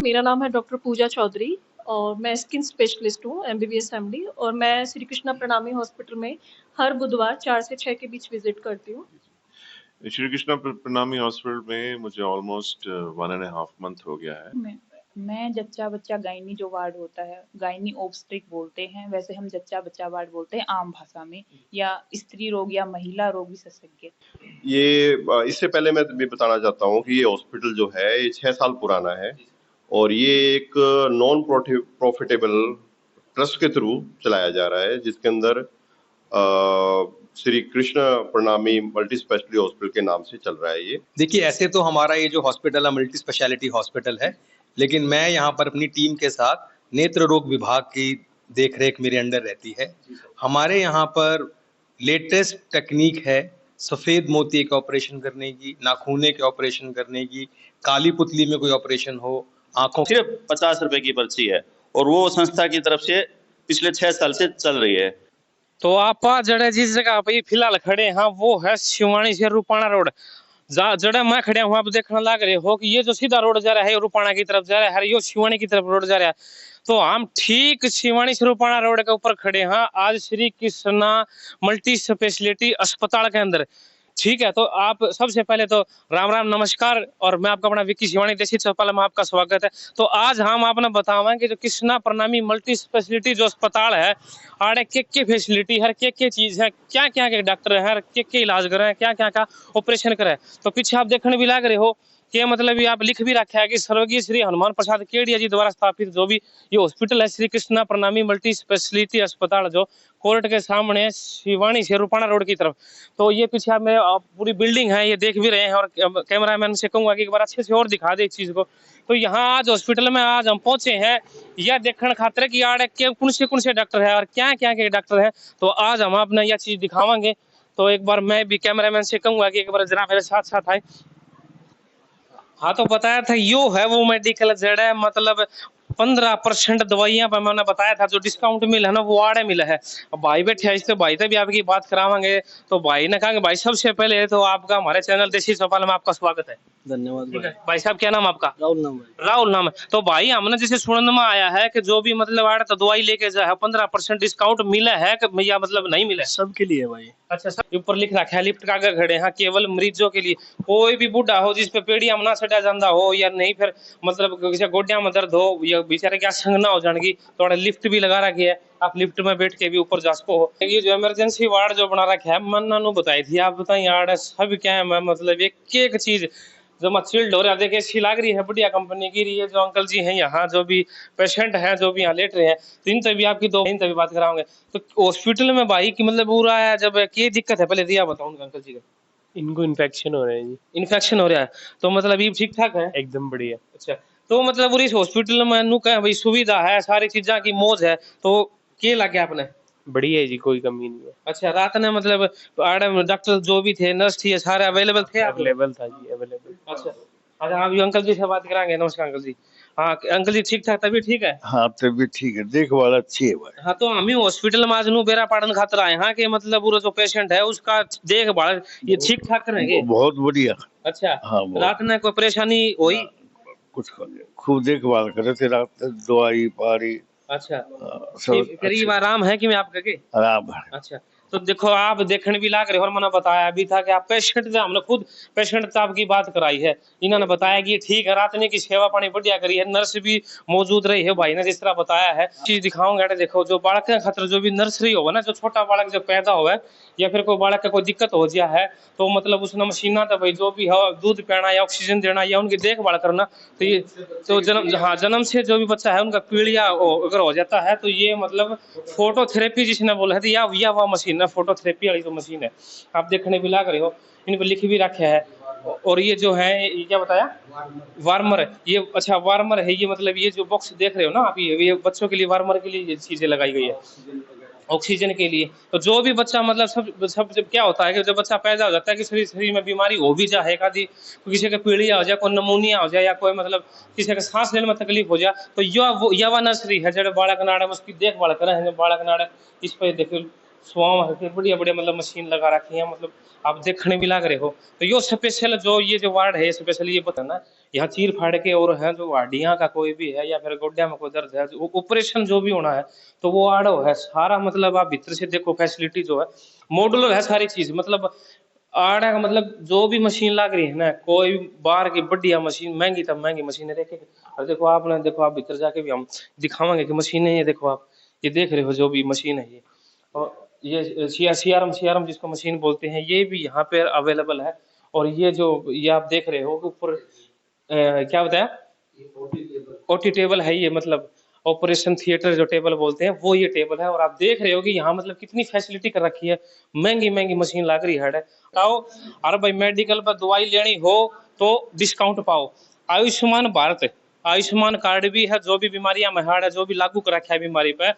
मेरा नाम है डॉक्टर पूजा चौधरी और मैं स्किन स्पेशलिस्ट हूँ, एमबीबीएस एमडी। और मैं श्री कृष्णा प्रणामी हॉस्पिटल में हर बुधवार 4 से 6 के बीच विजिट करती हूँ। श्री कृष्णा प्रणामी हॉस्पिटल में मुझे ऑलमोस्ट 1.5 मंथ हो गया है। मैं जच्चा बच्चा गायनी जो वार्ड होता है, गायनी ऑब्स्ट्रिक बोलते हैं, वैसे हम जच्चा बच्चा वार्ड बोलते हैं आम भाषा में, या स्त्री रोग या महिला रोग विशेषज्ञ। ये इससे पहले मैं भी बताना चाहता हूँ कि ये हॉस्पिटल जो है ये 6 साल पुराना है और ये एक नॉन प्रॉफिटेबल ट्रस्ट के थ्रू चलाया जा रहा है, जिसके अंदर श्री कृष्ण प्रणामी मल्टी स्पेशलिटी हॉस्पिटल के नाम से चल रहा है। ये देखिए, ऐसे तो हमारा ये जो हॉस्पिटल है मल्टी स्पेशलिटी हॉस्पिटल है, लेकिन मैं यहाँ पर अपनी टीम के साथ नेत्र रोग विभाग की देखरेख मेरे अंडर रहती है। हमारे यहाँ पर लेटेस्ट टेक्निक है सफेद मोती के ऑपरेशन करने की, नाखूने के ऑपरेशन करने की, काली पुतली में कोई ऑपरेशन हो, आंखों। सिर्फ 50 रुपए की पर्ची है और वो संस्था की तरफ से पिछले 6 साल से चल रही है। तो आप जड़े जिस जगह पे फिलहाल खड़े हैं वो है शिवानी से रूपाणा रोड। जड़े मैं खड़े हूँ आप देखने लग रहे हो कि ये जो सीधा रोड जा रहा है रूपाणा की तरफ जा रहा है, ये शिवानी की तरफ रोड जा रहा है। तो हम ठीक शिवानी से रूपाणा रोड के ऊपर खड़े हैं आज श्री कृष्णा मल्टी स्पेशलिटी अस्पताल के अंदर। ठीक है, तो आप सबसे पहले तो राम राम नमस्कार, और मैं आपका अपना विक्की शिवानी देसी चौपाल में आपका स्वागत है। तो आज हम आपने बतावाएंगे जो कृष्णा प्रणामी मल्टी स्पेशलिटी जो अस्पताल है आड़े के फैसिलिटी हर के चीज है, क्या क्या के डॉक्टर है, के इलाज करे, क्या क्या का ऑपरेशन करे। तो पीछे आप देखने भी लग रहे हो कि मतलब आप लिख भी रखा है कि स्वर्गीय श्री हनुमान प्रसाद केडिया जी द्वारा स्थापित जो भी ये हॉस्पिटल है श्री कृष्णा प्रणामी मल्टी स्पेशलिटी अस्पताल जो कोर्ट के सामने शिवानी से रूपाणा रोड की तरफ। तो ये पीछे आप मेरे पूरी बिल्डिंग है ये देख भी रहे हैं, और कैमरामैन से कहूंगा कि एक बार अच्छे से और दिखा दे इस चीज को। तो यहाँ आज हॉस्पिटल में आज हम पहुंचे हैं यह देखने खातिर कि आड़ के कौन से डॉक्टर है और क्या क्या के डॉक्टर है। तो आज हम अपने यह चीज दिखावांगे। तो एक बार मैं भी कैमरामैन से कहूंगा कि एक बार जरा मेरे साथ साथ आए। हाँ, तो बताया था यो है वो मेडिकल जड़ है, मतलब 15% दवाइयां पर मैंने बताया था जो डिस्काउंट मिला है ना वो आड़े मिला है। अब भाई बैठे इससे भाई से भी आपकी बात करावांगे। तो भाई ने कहा कि भाई सबसे पहले तो आपका हमारे चैनल देसी चौपाल में आपका स्वागत है। धन्यवाद भाई साहब, क्या नाम आपका? राहुल नाम है। राहुल नाम है। तो भाई हमने जैसे सुनने में आया है कि जो भी मतलब आड़ तो दवाई लेके जाए 15% डिस्काउंट मिला है कि या मतलब नहीं मिला है? सबके लिए भाई। अच्छा, सब ऊपर लिख रखा है लिफ्ट का आगे खड़े हैं केवल मरीजों के लिए। कोई भी बूढ़ा हो जिस पे पेड़िया ना चढ़ा जाता हो या नहीं फिर मतलब किसी गोडिया में दर्द हो या बेचारे क्या संग ना हो जाएगी तो लिफ्ट भी लगा रखी है, आप लिफ्ट में बैठ के भी ऊपर जा सको हो। ये जो इमरजेंसी वार्ड जो बना रखा है मन्ना नु बताई थी, आप बताइए यार सब क्या है मतलब एक चीज जो चिल्ड हो रहा है। देखिए अच्छी लग रही है, बढ़िया कंपनी की रही है। जो अंकल जी हैं यहाँ जो भी पेशेंट हैं जो भी यहाँ लेट रहे हैं तो इनसे भी आपकी इनसे भी बात कराओगे। तो हॉस्पिटल में भाई की मतलब पूरा है जब क्या दिक्कत है पहले दिया बताऊँ अंकल जी का। इनको इन्फेक्शन हो रहा है जी। इन्फेक्शन हो रहा है तो मतलब ये ठीक ठाक है? एकदम बढ़िया। अच्छा, तो मतलब पूरी इस हॉस्पिटल में नु का भाई सुविधा है, सारी चीजा की मौज है, तो क्या लगे आपने? बढ़िया है जी, कोई कमी नहीं है। अच्छा, रात ने मतलब डॉक्टर जो भी थे नर्स थी सारे अवेलेबल थे? अवेलेबल था जी, अवेलेबल। अच्छा अच्छा, आप अंकल जी से बात कराएंगे। नमस्कार अंकल जी। हाँ अंकल जी, ठीक ठाक तबीयत ठीक है? हाँ तबीयत ठीक है, देखभाल अच्छी है भाई। हाँ, तो हम हॉस्पिटल में आज बेरा पाड़न खातर आए हैं कि मतलब पूरा जो पेशेंट है उसका देखभाल ये ठीक ठाक करेंगे? बहुत बढ़िया। अच्छा, हाँ, रात में कोई परेशानी हुई? कुछ खूब देखभाल करे थे, रात दवाई पारी। अच्छा, करीब आराम है कि मैं आपका के? आराम है। अच्छा, तो देखो आप देखने भी लाग रहे हो और मैंने बताया भी था कि आप पेशेंट से हमने खुद पेशेंट साहब की बात कराई है, इन्होंने बताया कि ठीक है रात ने की सेवा पानी बढ़िया करी है, नर्स भी मौजूद रही है भाई ने जिस तरह बताया है। चीज दिखाऊंगा, देखो जो बालक के खतर जो भी नर्सरी होगा ना, जो छोटा बालक जो पैदा हुआ है या फिर कोई बालक का कोई दिक्कत हो गया है तो मतलब उसने मशीना तो भाई जो भी है दूध पीना या ऑक्सीजन देना या उनकी देखभाल करना। तो ये तो जन्म से जो भी बच्चा है उनका पीड़िया अगर हो जाता है तो ये मतलब फोटोथेरेपी जिसने बोला है या वह मशीन है फोटोथेरेपी वाली जो मशीन है आप देखने भी लाग रहे हो, इन पर लिख भी रखे है। और ये जो है ये क्या बताया वार्मर है ये। अच्छा, वार्मर है ये, मतलब ये जो बॉक्स देख रहे हो ना आप ये बच्चों के लिए वार्मर के लिए ये चीजें लगाई गई है ऑक्सीजन के लिए। तो जो भी बच्चा मतलब सब जब क्या होता है कि जब बच्चा पैदा हो जाता है कि शरीर में बीमारी हो भी जाए, किसी का पीड़िया हो जाए, कोई नमूनिया हो जाए या कोई मतलब किसी का सांस लेने में तकलीफ हो जाए तो यह नर्सरी है जब बालक नाड़ उसकी देखभाल करें। बालक नाड़ इस पर देखो स्वाम के बढ़िया बढ़िया मतलब मशीन लगा रखी है, मतलब आप देखने भी लग रहे हो। तो यो स्पेशल जो ये जो वार्ड है स्पेशल ये पता ना, यहाँ चीर फाड़ के और है जो हड्डियां का कोई भी है या फिर गोड्या में कोई दर्द है, जो ऑपरेशन जो भी होना है तो वो वार्ड है सारा। मतलब आप भीतर से देखो फैसिलिटी जो है मॉडुलर है सारी चीज। मतलब आड़ा का मतलब जो भी मशीन लग रही है ना, कोई बाहर की बढ़िया मशीन महंगी तब महंगी मशीनें देखे। और देखो आपने देखो आप भीतर जाके भी हम दिखावांगे कि मशीनें ये देखो आप ये देख रहे हो जो भी मशीन है ये। और ये सीआरएम जिसको मशीन बोलते हैं ये भी यहाँ पे अवेलेबल है। और ये जो ये आप देख रहे हो ऊपर क्या बताया ओटी टेबल है ये, मतलब ऑपरेशन थिएटर जो टेबल बोलते हैं वो ये टेबल है। और आप देख रहे हो कि यहाँ मतलब कितनी फैसिलिटी कर रखी है, महंगी महंगी मशीन लग रही है। आओ अरे भाई मेडिकल पर दवाई लेनी हो तो डिस्काउंट पाओ। आयुष्मान भारत आयुष्मान कार्ड भी है, जो भी बीमारियां में है जो भी लागू कर रखा है बीमारी पे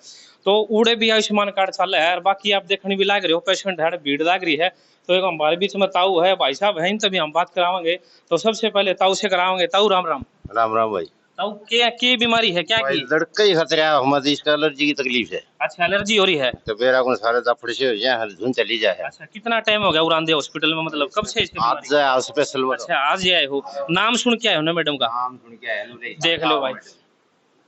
तो उड़े भी आयुष्मान कार्ड चल है। और बाकी आप देखने भी लाग रहे हो पेशेंट है भीड़ लाग रही है। तो एक हमारे बीच में ताऊ है भाई साहब है, तभी हम बात करावांगे। तो सबसे पहले ताऊ से करावांगे। ताऊ राम राम। राम राम भाई। ताऊ क्या बीमारी है क्या भाई की? लड़का ही खतरा है, हमारी इसका एलर्जी की तकलीफ है। अच्छा एलर्जी हो रही है तो फिर आपको सारे दफड़ से हो जाए, हर धुन चली जाए। अच्छा कितना टाइम हो गया उरांदे हॉस्पिटल में, मतलब कब से इसकी आज बीमारी? आज स्पेशल अच्छा आज ही आए हो। नाम सुन के आए हो ना मैडम का? नाम सुन के आए देख लो भाई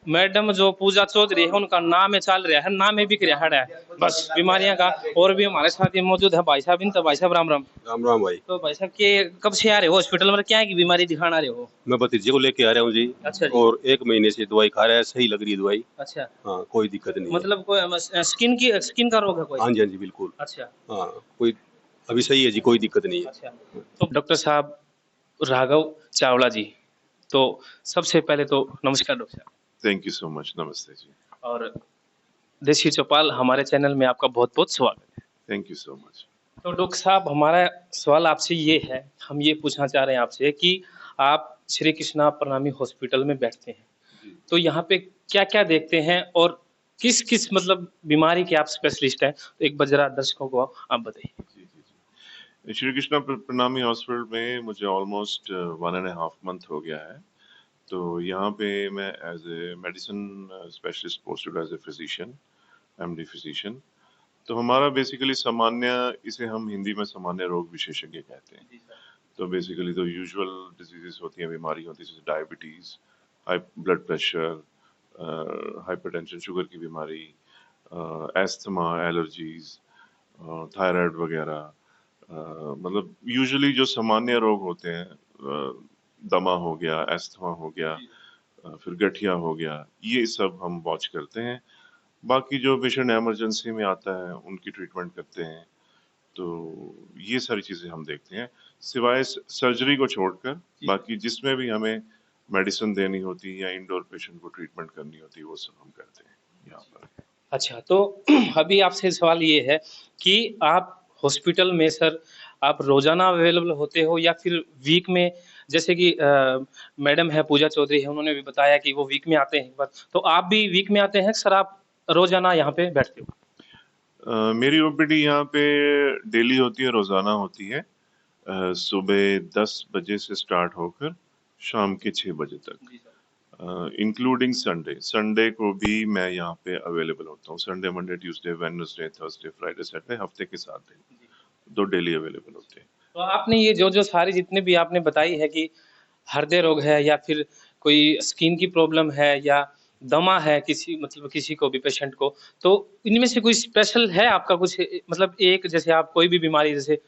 मैडम जो पूजा चौधरी है उनका नाम है चल रहा है, नाम है बिक रहा है बस बीमारियां का। और भी हमारे साथ ये मौजूद है भाई साहब, इनका भाई साहब राम राम। राम राम भाई। तो भाई साहब के कब से आ रहे हो हॉस्पिटल में, क्या की बीमारी दिखाना रहे हो? मैं भतीजे को लेके आ रहा हूँ जी। अच्छा जी। और 1 महीने से दवाई खा रहा है, सही लग रही है दवाई। अच्छा हाँ कोई दिक्कत नहीं मतलब कोई स्किन का रोग है कोई? हाँ जी बिल्कुल। अच्छा हाँ कोई अभी सही है जी, कोई दिक्कत नहीं है। अच्छा तो डॉक्टर साहब राघव चावला जी, तो सबसे पहले तो नमस्कार डॉक्टर साहब। थैंक यू सो मच, नमस्ते जी। और देसी चौपाल हमारे चैनल में आपका बहुत बहुत स्वागत है। Thank you so much. तो डॉक्टर साहब हमारा सवाल आपसे ये है, हम ये पूछना चाह रहे हैं आपसे कि आप श्री कृष्णा प्रणामी हॉस्पिटल में बैठते हैं तो यहाँ पे क्या क्या देखते हैं और किस किस मतलब बीमारी के आप स्पेशलिस्ट हैं, तो एक बार जरा दर्शकों को आप बताइए। श्री कृष्णा प्रणामी हॉस्पिटल में मुझे ऑलमोस्ट 1.5 मंथ हो गया है। तो यहाँ पे मैं as a medicine specialist posted as a physician, MD physician. तो हमारा बेसिकली सामान्य, इसे हम हिंदी में सामान्य रोग विशेषज्ञ कहते हैं। तो बेसिकली तो यूजुअल डिजीजेस होती हैं, बीमारी होती है जैसे diabetes, high blood pressure, hypertension, sugar की बीमारी, एस्थमा, एलर्जीज, थायराइड वगैरह। मतलब यूजुअली जो सामान्य रोग होते हैं, दमा हो गया, एस्थमा हो गया, फिर गठिया हो गया, ये सब हम वॉच करते हैं। बाकी जो पेशेंट इमरजेंसी में आता है उनकी ट्रीटमेंट करते हैं। तो ये सारी चीज़ें हम देखते हैं, सिवाय सर्जरी को छोड़कर। बाकी जिसमें भी हमें मेडिसिन देनी होती है या इंडोर पेशेंट को ट्रीटमेंट करनी होती है वो सब हम करते हैं यहाँ पर। अच्छा तो अभी आपसे सवाल ये है कि आप हॉस्पिटल में सर आप रोजाना अवेलेबल होते हो या फिर वीक में, जैसे कि मैडम है पूजा चौधरी है उन्होंने भी बताया कि वो वीक में आते हैं एक बार, तो आप भी वीक में आते हैं सर, आप रोजाना यहाँ पे बैठते हो? मेरी ओपीडी यहाँ पे डेली होती है, रोजाना होती है। सुबह 10 बजे से स्टार्ट होकर शाम के 6 बजे तक, इंक्लूडिंग संडे को भी मैं यहाँ पे अवेलेबल होता हूँ। Sunday, Monday, Tuesday, Wednesday, Thursday, Friday, Saturday, हफ्ते के 7 दिन, 2 डेली अवेलेबल होते हैं। तो आपने ये जो सारी जितने भी आपने बताई है कि हृदय रोग है या फिर कोई स्किन की प्रॉब्लम है या दमा है किसी मतलब किसी को भी पेशेंट को, तो इनमें से कोई स्पेशल है आपका कुछ, मतलब एक जैसे आप कोई भी बीमारी जैसे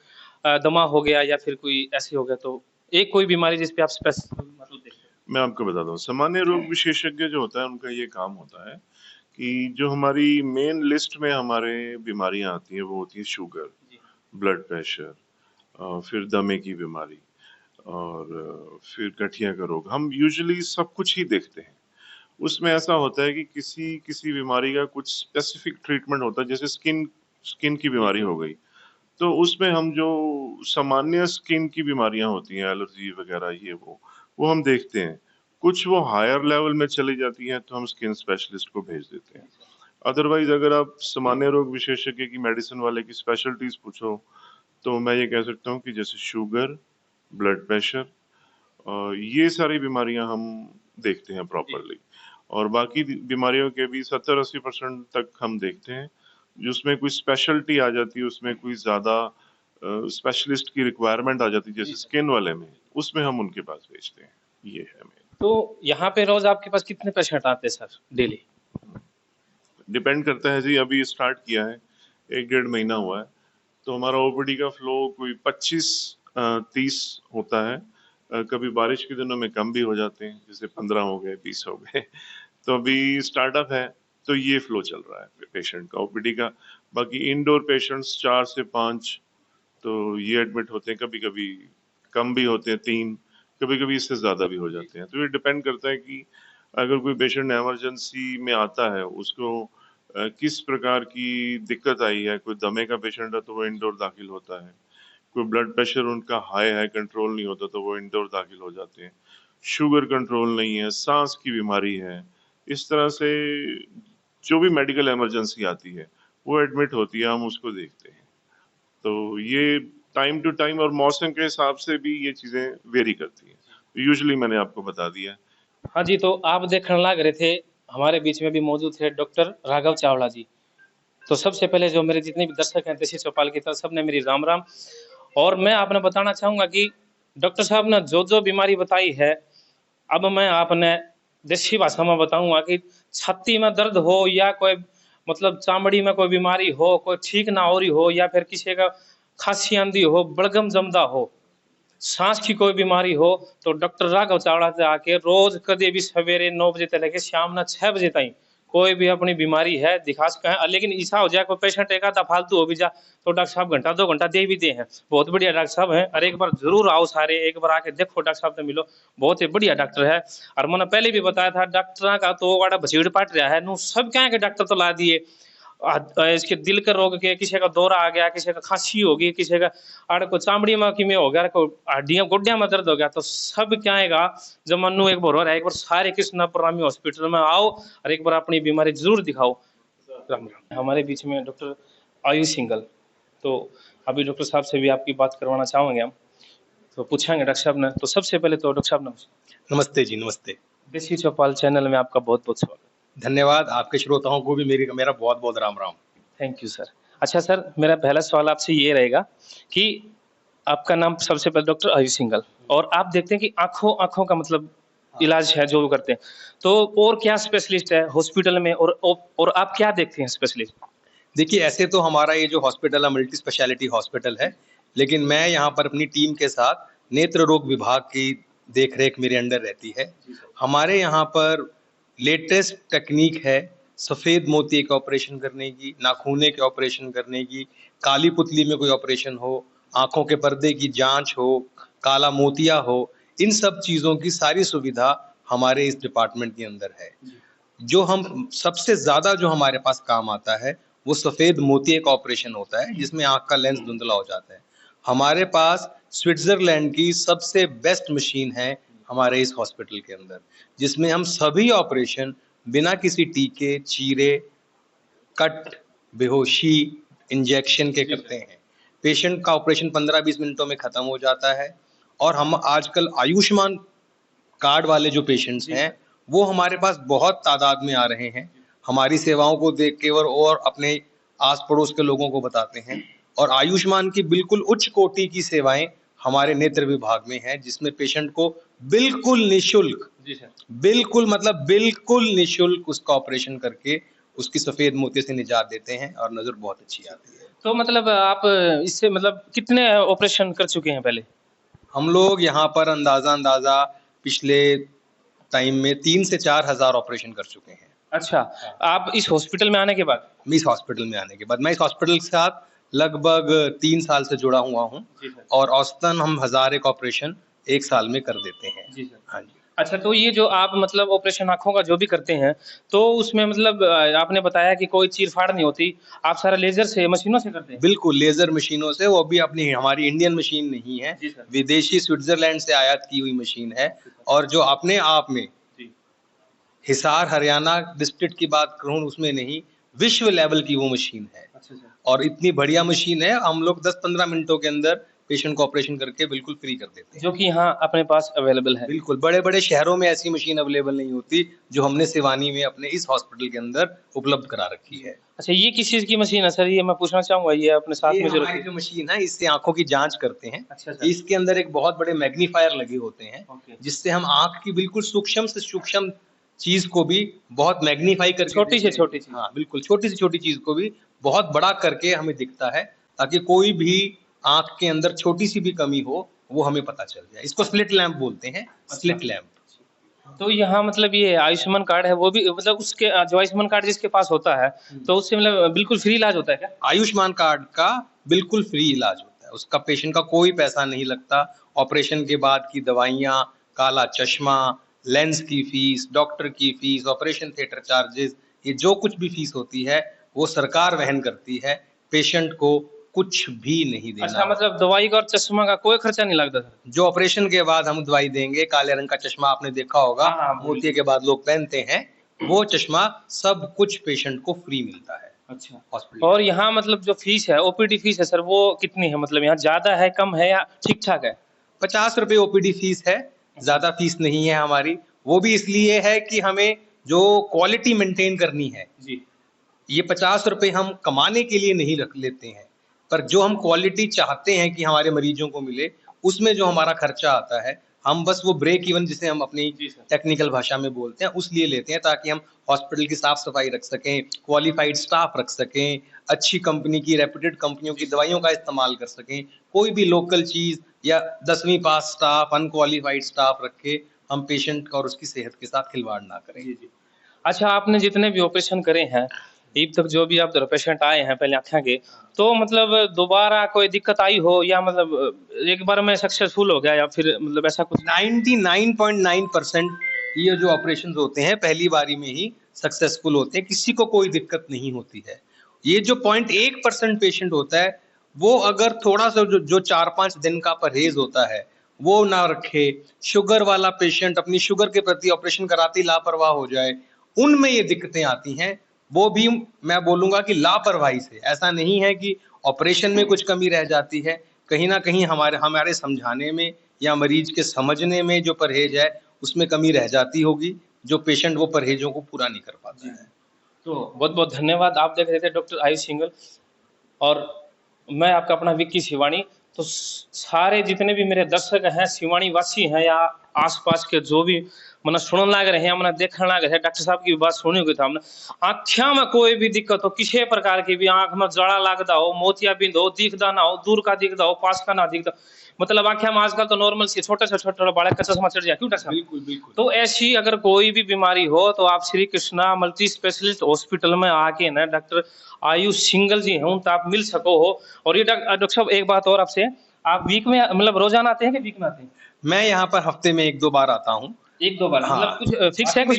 दमा हो गया या फिर कोई ऐसे हो गया, तो एक कोई बीमारी जिस पे आप स्पेशल मतलब देखते हैं? मैं आपको बताता हूँ, सामान्य रोग विशेषज्ञ जो होता है उनका ये काम होता है कि जो हमारी मेन लिस्ट में हमारे बीमारियां आती हैं वो होती है शुगर, ब्लड प्रेशर, फिर दमे की बीमारी और फिर गठिया का रोग। हम यूजुअली सब कुछ ही देखते हैं। उसमें ऐसा होता है कि किसी बीमारी का कुछ स्पेसिफिक ट्रीटमेंट होता है, जैसे स्किन की बीमारी हो गई तो उसमें हम जो सामान्य स्किन की बीमारियां होती हैं, एलर्जी वगैरह, ये वो हम देखते हैं। कुछ वो हायर लेवल में चली जाती हैं तो हम स्किन स्पेशलिस्ट को भेज देते हैं। अदरवाइज अगर आप सामान्य रोग विशेषज्ञ की मेडिसिन वाले की स्पेशलिटीज पूछो तो मैं ये कह सकता हूँ कि जैसे शुगर, ब्लड प्रेशर, ये सारी बीमारियां हम देखते हैं प्रॉपरली। और बाकी बीमारियों के भी 70-80% तक हम देखते हैं। जिसमें कोई स्पेशलिटी आ जाती है, उसमें कोई ज़्यादा स्पेशलिस्ट की रिक्वायरमेंट आ जाती है, जैसे स्किन वाले में, उसमें हम उनके पास भेजते हैं। ये है मेन। तो यहाँ पे रोज आपके पास कितने पेशेंट आते हैं सर डेली? डिपेंड करता है जी, अभी स्टार्ट किया है, 1-1.5 महीना हुआ है, तो हमारा ओपीडी का फ्लो कोई 25-30 होता है। कभी बारिश के दिनों में कम भी हो जाते हैं, जैसे 15 हो गए, 20 हो गए। तो अभी स्टार्टअप है, तो ये फ्लो चल रहा है पेशेंट का, ओपीडी का। बाकी इंडोर पेशेंट्स 4 से 5 तो ये एडमिट होते हैं, कभी कभी कम भी होते हैं, 3, कभी कभी इससे ज़्यादा भी हो जाते हैं। तो ये डिपेंड करता है कि अगर कोई पेशेंट एमरजेंसी में आता है, उसको किस प्रकार की दिक्कत आई है। कोई दमे का पेशेंट है तो वो इंडोर दाखिल होता है, कोई ब्लड प्रेशर उनका हाई है, कंट्रोल नहीं होता, तो वो इंडोर दाखिल हो जाते हैं, शुगर कंट्रोल नहीं है, सांस की बीमारी है। इस तरह से जो भी मेडिकल इमरजेंसी आती है वो एडमिट होती है, हम उसको देखते हैं। तो ये टाइम टू टाइम और मौसम के हिसाब से भी ये चीज़ें वेरी करती हैं। यूजुअली मैंने आपको बता दिया। हाँ जी, तो आप देखने लग रहे थे, हमारे बीच में भी मौजूद थे डॉक्टर राघव चावला जी। तो सबसे पहले जो मेरे जितने भी दर्शक हैं देसी चौपाल की तरफ, सबने मेरी राम राम। और मैं आपने बताना चाहूँगा कि डॉक्टर साहब ने जो जो बीमारी बताई है, अब मैं आपने देसी भाषा में बताऊंगा कि छाती में दर्द हो या कोई मतलब चामड़ी में कोई बीमारी हो, कोई ठीक ना हो रही हो, या फिर किसी का खांसी आंधी हो, बलगम जमदा हो, सांस की कोई बीमारी हो, तो डॉक्टर राघव चावड़ा से आके रोज कभी भी सवेरे 9 बजे से लेके शाम 6 बजे तक कोई भी अपनी बीमारी है दिखा सकते हैं। लेकिन ऐसा हो जाए कोई पेशेंट एक आधा फालतू हो भी जा, तो डॉक्टर साहब घंटा 2 घंटा दे भी दे हैं। बहुत बढ़िया डॉक्टर साहब हैं, और एक बार जरूर आओ सारे, एक बार आके देखो डॉक्टर साहब से मिलो, बहुत ही बढ़िया डॉक्टर है। और मैंने पहले भी बताया था, डॉक्टर का तो बड़ा भसीड़ पाट रहा है, नू सब क्या के डॉक्टर तो ला दिए। इसके दिल के रोग के, किसी का दौरा आ गया, किसी का खांसी हो गई, किसी का आड़ को चामड़ी में की में हो गया, को हड्डियां गोड्डियां में दर्द हो गया, तो सब क्या है जब मनु एक बार हो रहा है, एक बार सारे कृष्णा प्रणामी हॉस्पिटल में आओ और एक बार अपनी बीमारी जरूर दिखाओ। हमारे बीच में डॉक्टर आयुष सिंगल, तो अभी डॉक्टर साहब से भी आपकी बात करवाना चाहेंगे हम, तो पूछेंगे डॉक्टर साहब ने। तो सबसे पहले तो डॉक्टर साहब नमस्ते जी, नमस्ते। देसी चौपाल चैनल में आपका बहुत बहुत स्वागत। धन्यवाद। आपके श्रोताओं को भी मेरा बहुत बहुत Ram Ram. Thank you sir. अच्छा सर, मेरा पहला सवाल आपसे ये रहेगा कि आपका नाम सबसे पहले डॉक्टर आयुष सिंगल, और आप देखते हैं कि आंखों का मतलब इलाज है जो करते हैं, तो और क्या स्पेशलिस्ट है हॉस्पिटल में, और आप क्या देखते हैं स्पेशलिस्ट? देखिए, ऐसे तो हमारा ये जो हॉस्पिटल है मल्टी स्पेशलिटी हॉस्पिटल है, लेकिन मैं यहाँ पर अपनी टीम के साथ नेत्र रोग विभाग की देखरेख मेरे अंडर रहती है। हमारे यहाँ पर लेटेस्ट टेक्निक है सफ़ेद मोती का ऑपरेशन करने की, नाखूने के ऑपरेशन करने की, काली पुतली में कोई ऑपरेशन हो, आंखों के पर्दे की जांच हो, काला मोतिया हो, इन सब चीज़ों की सारी सुविधा हमारे इस डिपार्टमेंट के अंदर है। जो हम सबसे ज़्यादा जो हमारे पास काम आता है वो सफ़ेद मोतिये का ऑपरेशन होता है, जिसमें आँख का लेंस धुंधला हो जाता है। हमारे पास स्विट्ज़रलैंड की सबसे बेस्ट मशीन है हमारे इस हॉस्पिटल के अंदर, जिसमें हम सभी ऑपरेशन बिना किसी टीके, चीरे, कट, बेहोशी, इंजेक्शन के करते हैं। पेशेंट का ऑपरेशन 15-20 मिनटों में ख़त्म हो जाता है। और हम आजकल आयुष्मान कार्ड वाले जो पेशेंट्स हैं वो हमारे पास बहुत तादाद में आ रहे हैं। हमारी सेवाओं को देख के और अपने आस पड़ोस के लोगों को बताते हैं। और आयुष्मान की बिल्कुल उच्च कोटि की सेवाएं हमारे नेत्र विभाग में है, जिसमें पेशेंट को बिल्कुल निःशुल्क, बिल्कुल निःशुल्क उसका ऑपरेशन करके उसकी सफेद मोतिये से निजात देते हैं और नजर बहुत अच्छी आती है। तो मतलब आप इससे मतलब कितने ऑपरेशन कर चुके हैं पहले? हम लोग यहाँ पर अंदाजा पिछले टाइम में 3 से 4 हज़ार ऑपरेशन कर चुके हैं। अच्छा, आप इस हॉस्पिटल में आने के बाद? इस हॉस्पिटल में आने के बाद मैं इस हॉस्पिटल के साथ लगभग 3 साल से जुड़ा हुआ हूँ, और औसतन हम 1000 एक ऑपरेशन एक साल में कर देते हैं। जी सर। हाँ जी। अच्छा, तो ये जो आप मतलब ऑपरेशन आंखों का जो भी करते हैं, तो उसमें मतलब आपने बताया कि कोई चीर-फाड़ नहीं होती, आप सारा लेजर से, मशीनों से करते हैं? बिल्कुल, लेजर मशीनों से, वो भी अपनी हमारी इंडियन मशीन नहीं है, विदेशी स्विट्जरलैंड से आयात की हुई मशीन है। और जो अपने आप में हिसार हरियाणा डिस्ट्रिक्ट की बात करूँ उसमें नहीं, विश्व लेवल की वो मशीन है। और इतनी बढ़िया मशीन है, हम लोग 10-15 मिनटों के अंदर पेशेंट को ऑपरेशन करके बिल्कुल फ्री कर देते हैं। जो कि यहाँ अपने पास अवेलेबल है। बिल्कुल, बड़े बड़े शहरों में ऐसी मशीन अवेलेबल नहीं होती जो हमने सिवानी में अपने इस हॉस्पिटल के अंदर उपलब्ध करा रखी है। अच्छा, ये किस चीज की मशीन है सर? ये मैं पूछना चाहूंगा, ये अपने साथ ये में जो हमारी रखी जो मशीन है, इससे आंखों की जांच करते हैं। अच्छा सर। इसके अंदर एक बहुत बड़े मैग्नीफायर लगे होते हैं, ओके। जिससे हम आंख की बिल्कुल सूक्ष्म से सूक्ष्म चीज को भी बहुत मैग्नीफाई करके छोटी से छोटी चीज। हाँ बिल्कुल, छोटी से छोटी चीज को भी बहुत बड़ा करके हमें दिखता है, ताकि कोई भी आंख के अंदर छोटी सी भी कमी हो वो हमें पता चल जाए। इसको स्लिट लैंप बोलते हैं, स्लिट लैंप। तो यहाँ मतलब ये आयुष्मान कार्ड है, वो भी मतलब उसके जो आयुष्मान कार्ड जिसके पास होता है तो उससे मतलब बिल्कुल फ्री इलाज होता है क्या? आयुष्मान कार्ड का बिल्कुल फ्री इलाज होता है, उसका पेशेंट का कोई पैसा नहीं लगता। ऑपरेशन के बाद की दवाइयाँ, काला चश्मा, लेंस की फीस, डॉक्टर की फीस, ऑपरेशन थिएटर चार्जेस, ये जो कुछ भी फीस होती है वो सरकार वहन करती है, पेशेंट को कुछ भी नहीं देना। अच्छा, मतलब दवाई का और चश्मा का कोई खर्चा नहीं लगता सर? जो ऑपरेशन के बाद हम दवाई देंगे, काले रंग का चश्मा आपने देखा होगा, हाँ, मोतिये के बाद लोग पहनते हैं, वो चश्मा सब कुछ पेशेंट को फ्री मिलता है। अच्छा। हॉस्पिटल और यहाँ मतलब जो फीस है, ओपीडी फीस है सर, वो कितनी है? मतलब यहाँ ज्यादा है, कम है या ठीक ठाक है? 50 रुपए ओपीडी फीस है, ज्यादा फीस नहीं है हमारी। वो भी इसलिए है कि हमें जो क्वालिटी मेंटेन करनी है जी, ये 50 रुपए हम कमाने के लिए नहीं रख लेते हैं, पर जो हम क्वालिटी चाहते हैं कि हमारे मरीजों को मिले, उसमें जो हमारा खर्चा आता है, हम बस वो ब्रेक इवन जिसे हम अपनी टेक्निकल भाषा में बोलते हैं उस लिए लेते हैं, ताकि हम हॉस्पिटल की साफ सफाई रख सकें, क्वालिफाइड स्टाफ रख सकें, अच्छी कंपनी की, रेप्यूटेड कंपनियों की दवाइयों का इस्तेमाल कर सकें। कोई भी लोकल चीज या 10वीं पास स्टाफ, अनक्वालिफाइड स्टाफ रख के हम पेशेंट और उसकी सेहत के साथ खिलवाड़ ना करें। अच्छा, आपने जितने भी ऑपरेशन करे हैं अब तक, जो भी आप पेशेंट आए हैं पहले आँखें के, तो मतलब दोबारा कोई दिक्कत आई हो या मतलब एक बार में सक्सेसफुल हो गया या फिर मतलब ऐसा कुछ? 99.9% ये जो ऑपरेशन होते हैं पहली बारी में ही सक्सेसफुल होते हैं, किसी को कोई दिक्कत नहीं होती है। ये जो 0.1% पेशेंट होता है, वो अगर थोड़ा सा जो 4-5 दिन का परहेज होता है वो ना रखे, शुगर वाला पेशेंट अपनी शुगर के प्रति ऑपरेशन कराते ही लापरवाह हो जाए, उनमें ये दिक्कतें आती हैं। वो भी मैं बोलूंगा कि लापरवाही से, ऐसा नहीं है कि ऑपरेशन में कुछ कमी रह जाती है, कहीं ना कहीं हमारे समझाने में या मरीज के समझने में जो परहेज है उसमें कमी रह जाती होगी, जो पेशेंट वो परहेजों को पूरा नहीं कर पाता है। तो बहुत बहुत धन्यवाद। आप देख रहे थे डॉक्टर आयुष सिंगल और मैं आपका अपना विक्की शिवानी। तो सारे जितने भी मेरे दर्शक हैं, शिवानी वासी हैं या आसपास के, जो भी मैंने सुनने लग रहे हैं, मैंने देखने लग रहे, डॉक्टर साहब की बात सुनी हुई था हमने, आँखिया में कोई भी दिक्कत हो, किसी प्रकार की भी, आंख में जड़ा लगता हो, मोतियाबिंद हो, दिखदा ना हो, दूर का दिखदा हो, पास का ना दिखदा, मतलब आँखिया में आजकल तो नॉर्मल सी छोटे से छोटे बालक का चश्मा चढ़ जाए, क्यों डॉक्टर साहब? बिल्कुल बिल्कुल। तो ऐसी अगर कोई भी बीमारी हो तो आप Shri Krishna multi specialist hospital में आके ना डॉक्टर आयुष सिंगल जी हैं, तो आप मिल सको हो। और ये डॉक्टर साहब एक बात और आपसे, आप वीक में मतलब रोजाना आते हैं कि वीक में आते हैं? मैं यहाँ पर हफ्ते में 1-2 बार आता हूँ। 1-2 बार? हाँ। मतलब कुछ फिक्स है? कुछ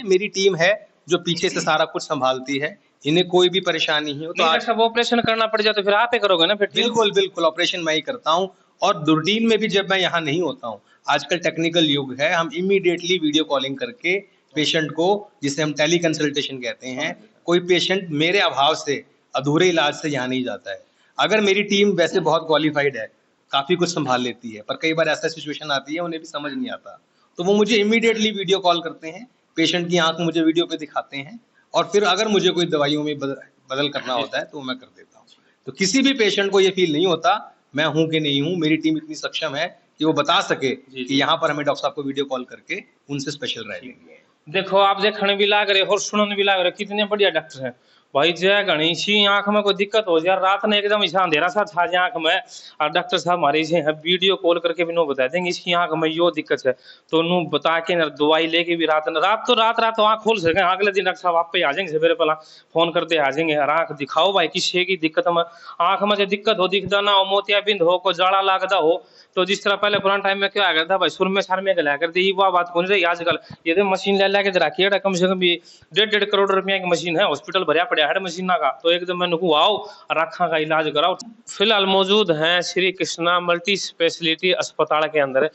मेरी टीम है जो पीछे से सारा कुछ संभालती है, इन्हें कोई भी परेशानी हो तो आज सब ऑपरेशन करना पड़ जाए तो फिर आप ही करोगे ना? फिर बिल्कुल बिल्कुल, ऑपरेशन मैं ही करता हूँ। और दूरबीन में भी जब मैं यहाँ नहीं होता हूँ, आजकल टेक्निकल युग है, हम इमीडिएटली वीडियो कॉलिंग करके पेशेंट को, जिसे हम टेली कंसल्टेशन कहते हैं, कोई पेशेंट मेरे अभाव से, अधूरे इलाज से यहाँ नहीं जाता है। अगर मेरी टीम वैसे बहुत क्वालिफाइड है, काफी कुछ संभाल लेती है, पर कई बार ऐसा सिचुएशन आती है उन्हें भी समझ नहीं आता, तो वो मुझे इमीडिएटली वीडियो कॉल करते हैं, पेशेंट की आंख मुझे वीडियो पे दिखाते हैं, और फिर अगर मुझे कोई दवाइयों में बदल करना होता है तो मैं कर देता हूँ। तो किसी भी पेशेंट को ये फील नहीं होता मैं हूं कि नहीं हूं, मेरी टीम इतनी सक्षम है कि वो बता सके कि यहाँ पर हमें डॉक्टर साहब को वीडियो कॉल करके उनसे स्पेशल राय लेंगे। देखो, आप देखने भी लाग रहे और सुनने भी लाग रहे, कितने बढ़िया डॉक्टर हैं भाई। जय गणेश जी, आंख में कोई दिक्कत हो जाए, रात में एकदम ऐसा अंधेरा सा छा जाए आंख में, और डॉक्टर साहब हमारे से हैं, वीडियो कॉल करके भी नो बता देंगे इसकी आंख में यो दिक्कत है, तो नू बता के दवाई लेके भी रात तो आंख खोल सके। अगले दिन डॉक्टर साहब आप पे आ जाएंगे, सवेरे पहला फोन करते आ जाएंगे, और आंख दिखाओ भाई, किसी की दिक्कत में, आंख में जो दिक्कत हो, दिखता ना हो, मोतियाबिंद हो, कोई जाड़ा लगता हो, तो जिस तरह पहले पुराने टाइम में क्या करता भाई, सुर में सार में गलाया करते, ये वो बात कौन रही आजकल। ये तो मशीन ले के रखी है, कम से कम 1.5 करोड़ रुपया की मशीन है, हॉस्पिटल भरिया पड़ा है मशीन का, तो एकदम मैं नुकू आओ और आँखा का इलाज कराओ। फिलहाल मौजूद हैं श्री कृष्णा मल्टी स्पेशलिटी अस्पताल के अंदर।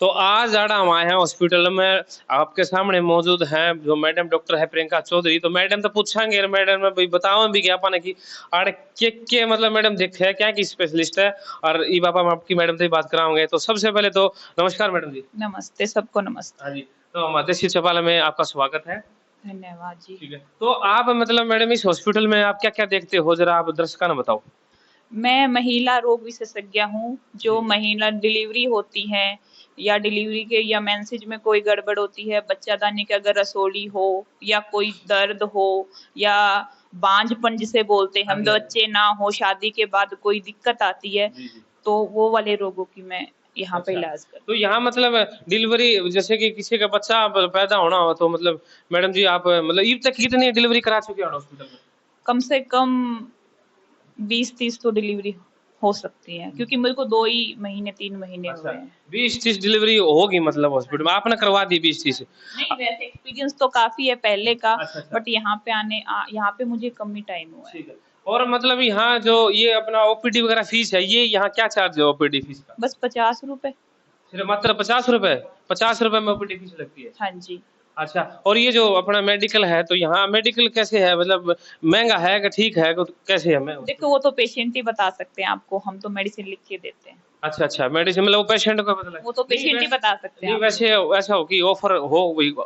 तो आज आड़ा हम आए हैं हॉस्पिटल में, आपके सामने मौजूद हैं जो मैडम डॉक्टर है प्रियंका चौधरी। तो मैडम तो पूछेंगे, मैडम में भाई बताओ भी क्या पाने की आड़े के मतलब मैडम देखे है क्या की स्पेशलिस्ट है, और ई बापा हम आपकी मैडम से बात कराओगे। तो सबसे पहले तो नमस्कार मैडम जी। नमस्ते, सबको नमस्ते। हाँ जी, तो हमारे देसी चौपाल में आपका स्वागत है। धन्यवाद जी। ठीक है, तो आप मतलब मैडम इस हॉस्पिटल में आप क्या क्या देखते हो, जरा आप दर्शकों ने बताओ। मैं महिला रोग विशेषज्ञ हूँ। जो महिला डिलीवरी होती है या डिलीवरी के या मेंसेज में कोई गड़बड़ होती है, बच्चादानी की अगर रसोली हो या कोई दर्द हो या बांझपन जिसे बोलते हैं हम, बच्चे ना हो, शादी के बाद कोई दिक्कत आती है, तो वो वाले रोगों की मैं यहाँ पे इलाज कर। तो यहाँ मतलब डिलीवरी जैसे कि किसी का बच्चा पैदा होना हो तो मतलब मैडम जी आप मतलब अब तक कितनी डिलीवरी करा चुके हैं हॉस्पिटल में? कम से कम 20-30 तो डिलीवरी हो सकती है, क्योंकि मेरे को 3 महीने हुए हैं। 20-30 डिलीवरी होगी मतलब हॉस्पिटल में आपने करवा दी 20-30? नहीं, वैसे एक्सपीरियंस तो काफी है पहले का। बट यहाँ पे मुझे कम ही टाइम हुआ है। और मतलब यहाँ जो ये अपना ओपीडी वगैरह फीस है, ये यहाँ क्या चार्ज है ओपीडी फीस का? बस 50 रुपए। सिर्फ मात्र 50 रुपए? 50 रुपए में ओपीडी फीस लगती है? हाँ जी। अच्छा, और ये जो अपना मेडिकल है तो यहाँ मेडिकल कैसे है, मतलब महंगा है कि ठीक है, कैसे है? देखो वो तो पेशेंट ही बता सकते हैं आपको, हम तो मेडिसिन लिख के देते हैं। अच्छा, मेडिसिन मतलब वो पेशेंट को पता लगे? वो तो पेशेंट ही बता सकते हैं। वैसे ऐसा हो कि ऑफर हो,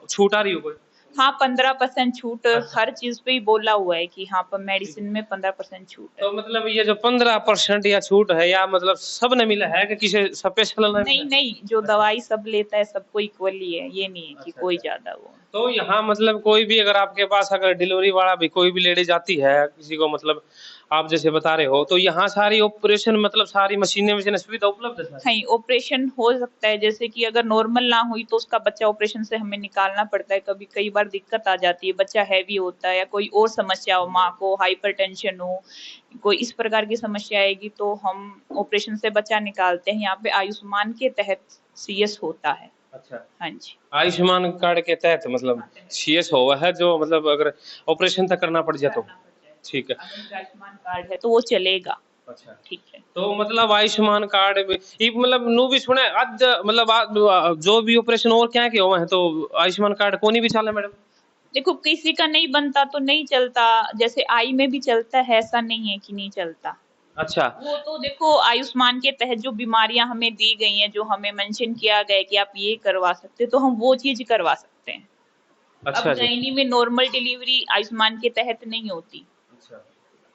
छूट आ रही हो कोई? हाँ, 15% छूट हर चीज पे ही बोला हुआ है कि हाँ पर मेडिसिन में 15% छूट है। तो मतलब ये जो 15% या छूट है या मतलब सब ने मिला है कि किसी स्पेशल? नहीं, जो दवाई सब लेता है सबको इक्वली है, ये नहीं है कि कोई ज्यादा वो। तो यहाँ मतलब कोई भी अगर आपके पास अगर डिलीवरी वाला भी कोई भी लेडीज आती है किसी को, मतलब आप जैसे बता रहे हो, तो यहाँ सारी ऑपरेशन मतलब सारी मशीनें सुविधा उपलब्ध है? नहीं, ऑपरेशन हो सकता है, जैसे कि अगर नॉर्मल ना हुई तो उसका बच्चा ऑपरेशन से हमें निकालना पड़ता है। कई बार दिक्कत आ जाती है, बच्चा हैवी होता है या कोई और समस्या हो, माँ को हाइपरटेंशन हो, कोई इस प्रकार की समस्या आएगी तो हम ऑपरेशन से बच्चा निकालते हैं। यहाँ पे आयुष्मान के तहत CS होता है। अच्छा, हाँ जी, आयुष्मान कार्ड के तहत मतलब CS हुआ है, जो मतलब अगर ऑपरेशन तक करना पड़ जाए तो ठीक है। आयुष्मान कार्ड है तो वो चलेगा। अच्छा, ठीक है। तो मतलब आयुष्मान कार्ड मतलब नू भी सुना है आज मतलब जो भी ऑपरेशन और क्या हुआ है तो आयुष्मान कार्ड को नहीं भी चला मैडम? देखो, किसी का नहीं बनता तो नहीं चलता, जैसे आई में भी चलता है, ऐसा नहीं है कि नहीं चलता। अच्छा, वो तो देखो आयुष्मान के तहत जो बीमारियां हमें दी गई हैं, जो हमें मेंशन किया गया है कि आप ये करवा सकते, तो हम वो चीज करवा सकते हैं। अच्छा, अब गायनी में नॉर्मल डिलीवरी आयुष्मान के तहत नहीं होती। अच्छा,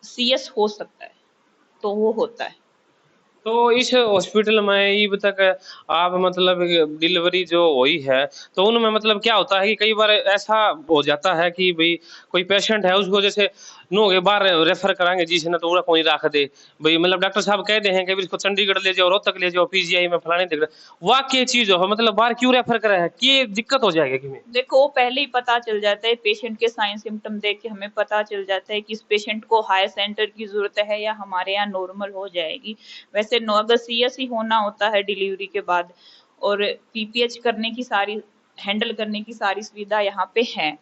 CS हो सकता है तो वो होता है। तो इस हॉस्पिटल में अब तक आप मतलब डिलीवरी जो हुई है तो उनमें मतलब क्या होता है कि कई बार ऐसा हो जाता है कि भाई कोई पेशेंट है उसको जैसे नो के बाहर रेफर कराएंगे जिसने तो कोई रख दे भाई, मतलब डॉक्टर साहब कहते हैं कि इसको चंडीगढ़ ले जाओ, रोहतक ले जाओ, PGI में फलाने देख रहे वाकई चीज हो, मतलब बाहर क्यों रेफर करा है कि दिक्कत हो जाएगी कि? देखो, पहले ही पता चल जाता है, पेशेंट के साइन सिम्टम देख के हमें पता चल जाता है कि इस पेशेंट को हायर सेंटर की जरूरत है या हमारे यहाँ नॉर्मल हो जाएगी। वैसे अगर CS ही होना होता है डिलीवरी के बाद, और PPH करने की सारी हैंडल करने की सारी सुविधा यहाँ पे है।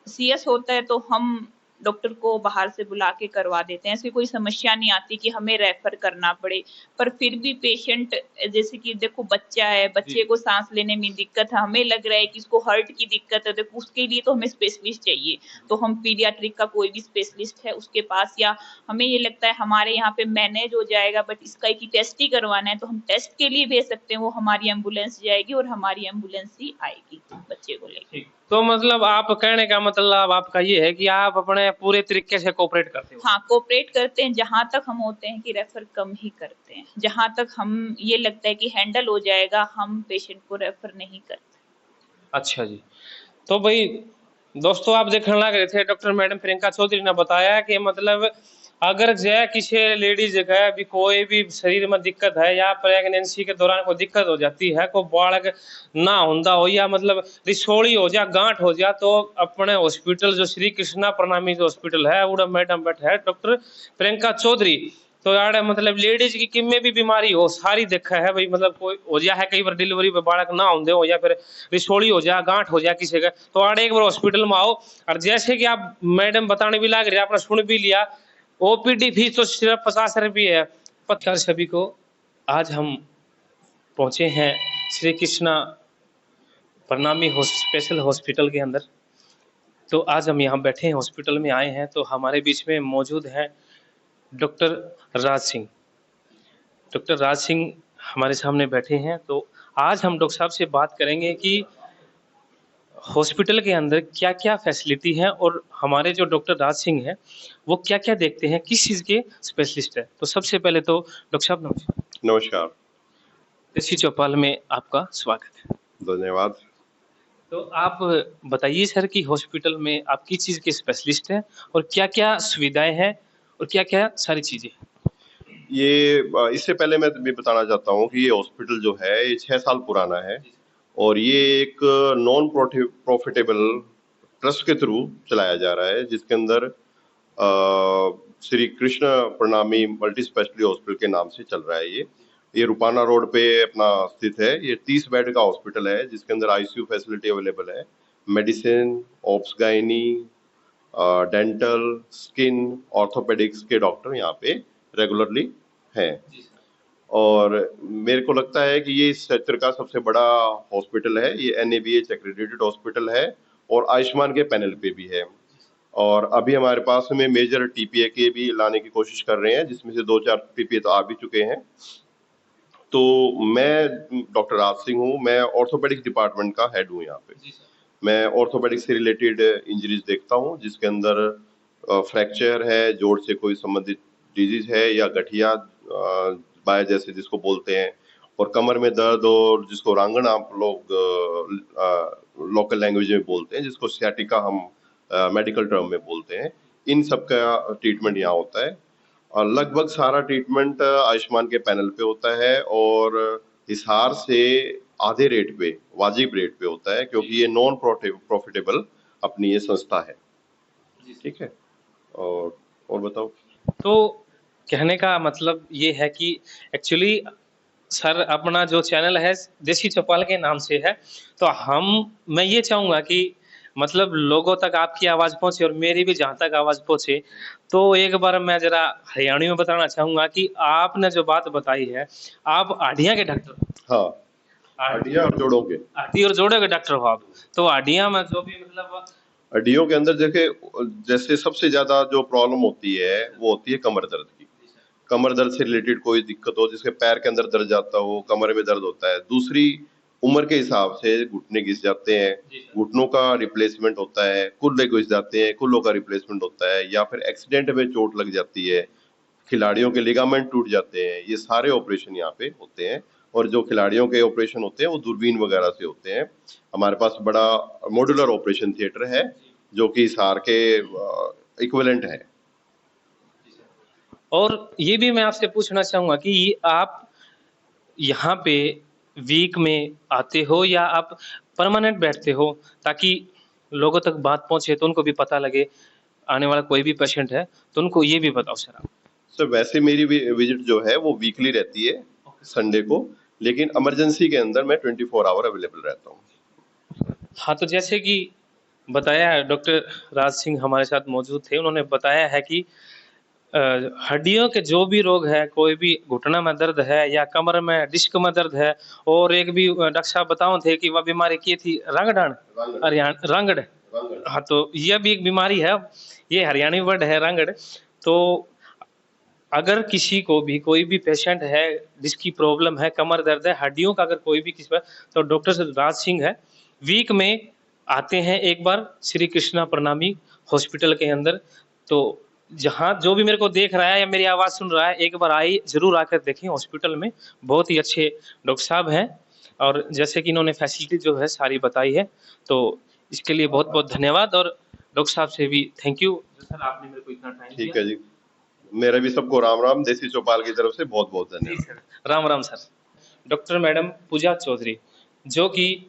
CS होता है तो हम डॉक्टर को बाहर से बुला के करवा देते हैं, ऐसी कोई समस्या नहीं आती कि हमें रेफर करना पड़े। पर फिर भी पेशेंट, जैसे कि देखो बच्चा है, बच्चे को सांस लेने में दिक्कत है, हमें लग रहा है कि इसको हार्ट की दिक्कत है, देखो उसके लिए तो हमें स्पेशलिस्ट चाहिए, तो हम पीडियाट्रिक का कोई भी स्पेशलिस्ट है उसके पास, या हमें ये लगता है हमारे यहाँ पे मैनेज हो जाएगा बट इसका एक टेस्ट ही करवाना है तो हम टेस्ट के लिए भेज सकते हैं, वो हमारी एम्बुलेंस जाएगी और हमारी एम्बुलेंस ही आएगी बच्चे को लेकर। तो मतलब आप कहने का मतलब आपका ये है कि आप अपने पूरे तरीके से कोऑपरेट करते हो? हाँ, कोऑपरेट करते हैं, जहां तक हम होते हैं कि रेफर कम ही करते हैं, जहां तक हम ये लगता है कि हैंडल हो जाएगा हम पेशेंट को रेफर नहीं करते। अच्छा जी, तो भाई दोस्तों आप देखने लग रहे थे डॉक्टर मैडम प्रियंका चौधरी ने बताया कि मतलब अगर जय किसी लेडीज का भी कोई भी शरीर में दिक्कत है या प्रेगनेंसी के दौरान कोई दिक्कत हो जाती है, कोई बालक ना होता हो या मतलब रिसोड़ी हो जा, गांठ हो जा, तो अपने हॉस्पिटल जो श्री कृष्णा प्रणामी जो हॉस्पिटल है वो मैडम बैठे है डॉक्टर प्रियंका चौधरी। तो यार मतलब लेडीज की किम में भी बीमारी हो सारी देखा है भाई, मतलब कोई हो जा है कई बार डिलीवरी पे बालक ना होंगे हो या फिर रिसोड़ी हो जा, गांठ हो जा किसी का, तो आड़े एक बार हॉस्पिटल में आओ। और जैसे कि आप मैडम बताने भी लग रही है, आपने सुन भी लिया, OPD फीस तो सिर्फ 50 रुपये है। पत्थर सभी को आज हम पहुंचे हैं श्री कृष्णा प्रणामी स्पेशल हॉस्पिटल के अंदर। तो आज हम यहाँ बैठे हैं, हॉस्पिटल में आए हैं, तो हमारे बीच में मौजूद है डॉक्टर राज सिंह। डॉक्टर राज सिंह हमारे सामने बैठे हैं। तो आज हम डॉक्टर साहब से बात करेंगे कि हॉस्पिटल के अंदर क्या क्या फैसिलिटी है और हमारे जो डॉक्टर राज सिंह हैं वो क्या क्या देखते हैं, किस चीज़ के स्पेशलिस्ट है। तो सबसे पहले तो डॉक्टर साहब नमस्कार। नमस्कार। देसी चौपाल में आपका स्वागत है। धन्यवाद। तो आप बताइए सर कि हॉस्पिटल में आप किस चीज़ के स्पेशलिस्ट हैं और क्या क्या सुविधाएं हैं और क्या क्या सारी चीज़ें हैं। ये इससे पहले मैं भी बताना चाहता हूँ कि ये हॉस्पिटल जो है ये 6 साल पुराना है और ये एक नॉन प्रॉफिटेबल ट्रस्ट के थ्रू चलाया जा रहा है, जिसके अंदर श्री कृष्ण प्रणामी मल्टी स्पेशलिटी हॉस्पिटल के नाम से चल रहा है। ये रुपाना रोड पे अपना स्थित है। ये 30 बेड का हॉस्पिटल है, जिसके अंदर आईसीयू फैसिलिटी अवेलेबल है, medicine, ops gynae, dental, skin, orthopaedics के डॉक्टर यहाँ पे रेगुलरली हैं। और मेरे को लगता है कि ये इस क्षेत्र का सबसे बड़ा हॉस्पिटल है। ये NABH एक्रेडिटेड हॉस्पिटल है और आयुष्मान के पैनल पे भी है। और अभी हमारे पास में मेजर TPA के भी लाने की कोशिश कर रहे हैं, जिसमें से 2-4 TPA तो आ भी चुके हैं। तो मैं डॉक्टर राज सिंह हूँ, मैं ऑर्थोपेडिक्स डिपार्टमेंट का हेड हूँ यहाँ पे। मैं ऑर्थोपेडिक्स से रिलेटेड इंजरीज देखता हूँ, जिसके अंदर फ्रैक्चर है, जोड़ से कोई संबंधित डिजीज है या गठिया बाय जैसे जिसको बोलते हैं, और कमर में दर्द और जिसको रांगण आप लोग लोकल लैंग्वेज में बोलते हैं, जिसको सियाटिका हम मेडिकल टर्म में बोलते हैं, इन सब का ट्रीटमेंट यहाँ होता है। और लगभग सारा ट्रीटमेंट आयुष्मान के पैनल पे होता है और हिसार से आधे रेट पे, वाजिब रेट पे होता है, क्योंकि ये नॉन प्रॉफिटेबल अपनी ये संस्था है। ठीक है। और बताओ। तो कहने का मतलब ये है कि एक्चुअली सर अपना जो चैनल है देसी चौपाल के नाम से है, तो मैं ये चाहूँगा कि मतलब लोगों तक आपकी आवाज़ पहुँचे और मेरी भी जहाँ तक आवाज़ पहुँचे। तो एक बार मैं जरा हरियाणी में बताना चाहूँगा कि आपने जो बात बताई है, आप हड्डियाँ के डॉक्टर। हाँ, हड्डियाँ और जोड़ों के। हड्डी और जोड़ों के डॉक्टर हो आप। तो हड्डियाँ में जो भी मतलब हड्डियों के अंदर जैसे सबसे ज्यादा जो प्रॉब्लम होती है वो होती है कमर दर्द की। कमर दर्द से रिलेटेड कोई दिक्कत हो, जिसके पैर के अंदर दर्द जाता हो, कमर में दर्द होता है। दूसरी, उम्र के हिसाब से घुटने घिस जाते हैं, घुटनों का रिप्लेसमेंट होता है, कुल्ले घिस जाते हैं, कुल्लों का रिप्लेसमेंट होता है, या फिर एक्सीडेंट में चोट लग जाती है, खिलाड़ियों के लिगामेंट टूट जाते हैं। ये सारे ऑपरेशन यहाँ पे होते हैं। और जो खिलाड़ियों के ऑपरेशन होते हैं वो दूरबीन वगैरह से होते हैं। हमारे पास बड़ा मॉड्यूलर ऑपरेशन थिएटर है, जो कि हिसार के इक्विवेलेंट है। और ये भी मैं आपसे पूछना चाहूँगा कि आप यहाँ पे वीक में आते हो या आप परमानेंट बैठते हो, ताकि लोगों तक बात पहुँचे, तो उनको भी पता लगे, आने वाला कोई भी पेशेंट है तो उनको ये भी बताओ सर आप। सर वैसे मेरी विजिट जो है वो वीकली रहती है, संडे को, लेकिन इमरजेंसी के अंदर मैं 24 आवर अवेलेबल रहता हूँ। हाँ, तो जैसे कि बताया डॉक्टर राज सिंह हमारे साथ मौजूद थे, उन्होंने बताया है कि हड्डियों के जो भी रोग है, कोई भी घुटना में दर्द है या कमर में डिस्क में दर्द है, और एक भी डॉक्टर साहब बताओ थे कि वह बीमारी की थी रंगड़। हाँ, तो यह भी एक बीमारी है, ये हरियाणी वर्ड है रंगड़। तो अगर किसी को भी कोई भी पेशेंट है जिसकी प्रॉब्लम है, कमर दर्द है, हड्डियों का अगर कोई भी किसी पर, तो डॉक्टर राज सिंह है, वीक में आते हैं एक बार श्री कृष्णा प्रणामी हॉस्पिटल के अंदर। तो जहाँ जो भी मेरे को देख रहा है या मेरी आवाज़ सुन रहा है, एक बार जरूर आकर देखें। हॉस्पिटल में बहुत ही अच्छे डॉक्टर साहब हैं और जैसे कि इन्होंने फैसिलिटी जो है सारी बताई है, तो इसके लिए बहुत बहुत धन्यवाद। और डॉक्टर साहब से भी थैंक यू सर, आपने मेरे को इतना टाइम दिया। ठीक है जी, मेरा भी सबको राम राम, देसी चौपाल की तरफ से बहुत बहुत धन्यवाद। Ram Ram sir. Doctor madam Pooja Chaudhary, जो कि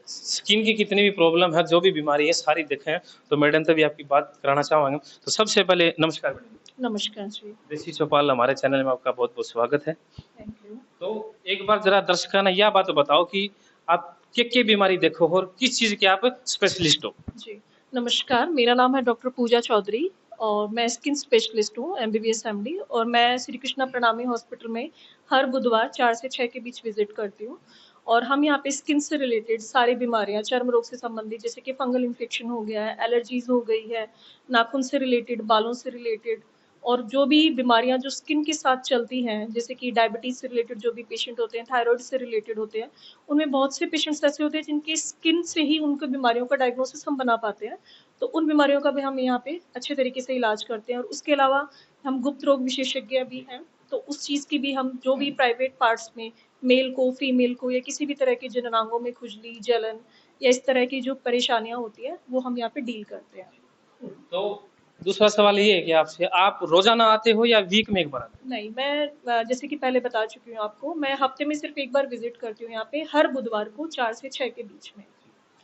स्किन की कितनी भी प्रॉब्लम है, जो भी बीमारी है, सारी देखें। तो मैडम से भी आपकी बात कराना चाहूँगा। तो सबसे पहले नमस्कार मैडम। नमस्कार जी। देसी चौपाल हमारे चैनल में आपका बहुत बहुत स्वागत है। Thank you. तो एक बार जरा दर्शकों ने यह बात बताओ कि आप क्या बीमारी देखो और किस चीज़ के आप स्पेशलिस्ट हो। जी नमस्कार, मेरा नाम है डॉक्टर पूजा चौधरी और मैं स्किन स्पेशलिस्ट हूँ, MBBS MD, और मैं श्री कृष्णा प्रणामी हॉस्पिटल में हर बुधवार 4 से 6 के बीच विजिट करती हूँ। और हम यहाँ पे स्किन से रिलेटेड सारी बीमारियाँ, चर्म रोग से संबंधित, जैसे कि फंगल इन्फेक्शन हो गया है, एलर्जीज हो गई है, नाखून से रिलेटेड, बालों से रिलेटेड, और जो भी बीमारियाँ जो स्किन के साथ चलती हैं, जैसे कि डायबिटीज से रिलेटेड जो भी पेशेंट होते हैं, थायराइड से रिलेटेड होते हैं, उनमें बहुत से पेशेंट्स ऐसे होते हैं जिनकी स्किन से ही उनको बीमारियों का डायग्नोसिस हम बना पाते हैं। तो उन बीमारियों का भी हम यहाँ पे अच्छे तरीके से इलाज करते हैं। और उसके अलावा हम गुप्त रोग विशेषज्ञ भी हैं, तो उस चीज़ की भी हम जो भी प्राइवेट पार्ट्स में मेल को, फीमेल को, या किसी भी तरह के जननांगों में खुजली, जलन या इस तरह की जो परेशानियां होती है वो हम यहाँ पे डील करते हैं। तो दूसरा सवाल ये है कि आपसे, आप रोजाना आते हो या वीक में एक बार आते हो? नहीं, मैं जैसे कि पहले बता चुकी हूँ आपको, मैं हफ्ते में सिर्फ एक बार विजिट करती हूँ यहाँ पे, हर बुधवार को 4 से 6 के बीच में।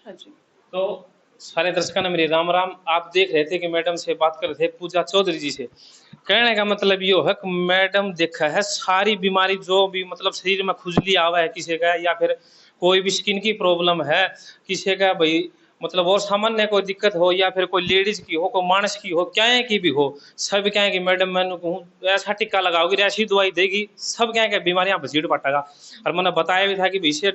हाँ जी। तो सारे दर्शकों ने मेरी राम राम। आप देख रहे थे कि मैडम से बात कर रहे थे, पूजा चौधरी जी से। कहने का मतलब ये है कि मैडम देखा है सारी बीमारी, जो भी मतलब शरीर में खुजली आवा है किसी का, या फिर कोई भी स्किन की प्रॉब्लम है किसी का, भाई मतलब और सामान्य कोई दिक्कत हो, या फिर कोई लेडीज की हो, कोई मानस की हो, क्या की भी हो, सब क्या कि मैडम मैंने कहूँ ऐसा टिक्का लगाओगी, ऐसी दवाई देगी, सब क्या क्या बीमारियां भसीड़ बांटेगा। और मैंने बताया भी था कि भैया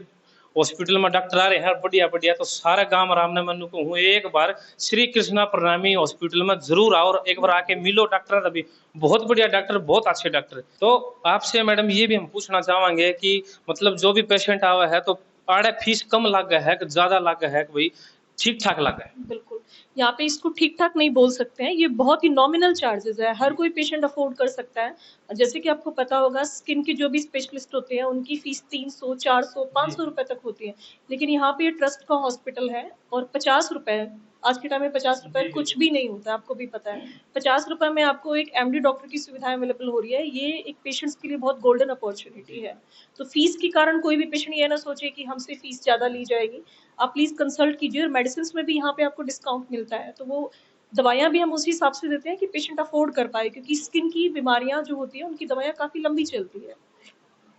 हॉस्पिटल में डॉक्टर आ रहे हैं बढ़िया बढ़िया, तो सारा गांव राम ने मैंने कहूँ एक बार श्री कृष्णा प्रणामी हॉस्पिटल में जरूर आओ और एक बार आके मिलो। डॉक्टर अभी बहुत बढ़िया डॉक्टर, बहुत अच्छे डॉक्टर। तो आपसे मैडम ये भी हम पूछना चाहेंगे कि मतलब जो भी पेशेंट आवा है तो आड़े फीस कम लग है कि ज्यादा लग है कि भाई ठीक ठाक लग है? बिल्कुल, यहाँ पे इसको ठीक ठाक नहीं बोल सकते हैं, ये बहुत ही नॉमिनल चार्जेस है, हर कोई पेशेंट अफोर्ड कर सकता है। जैसे कि आपको पता होगा, स्किन के जो भी स्पेशलिस्ट होते हैं उनकी फीस 300, 400, 500 रुपए तक होती है, लेकिन यहाँ पे ये ट्रस्ट का हॉस्पिटल है और 50 रुपए, आज के टाइम में 50 रुपए कुछ भी नहीं होता, आपको भी पता है। 50 रुपए में आपको एक MD डॉक्टर की सुविधा अवेलेबल हो रही है, ये एक पेशेंट्स के लिए बहुत गोल्डन अपॉर्चुनिटी है। तो फीस के कारण कोई भी पेशेंट ये ना सोचे कि हमसे फीस ज्यादा ली जाएगी। आप प्लीज कंसल्ट कीजिए, और मेडिसिन में भी यहाँ पे आपको डिस्काउंट मिलता है, तो वो दवाइयाँ भी हम उसी हिसाब से देते हैं कि पेशेंट अफोर्ड कर पाए, क्योंकि स्किन की बीमारियां जो होती है उनकी दवाइयाँ काफी लंबी चलती है,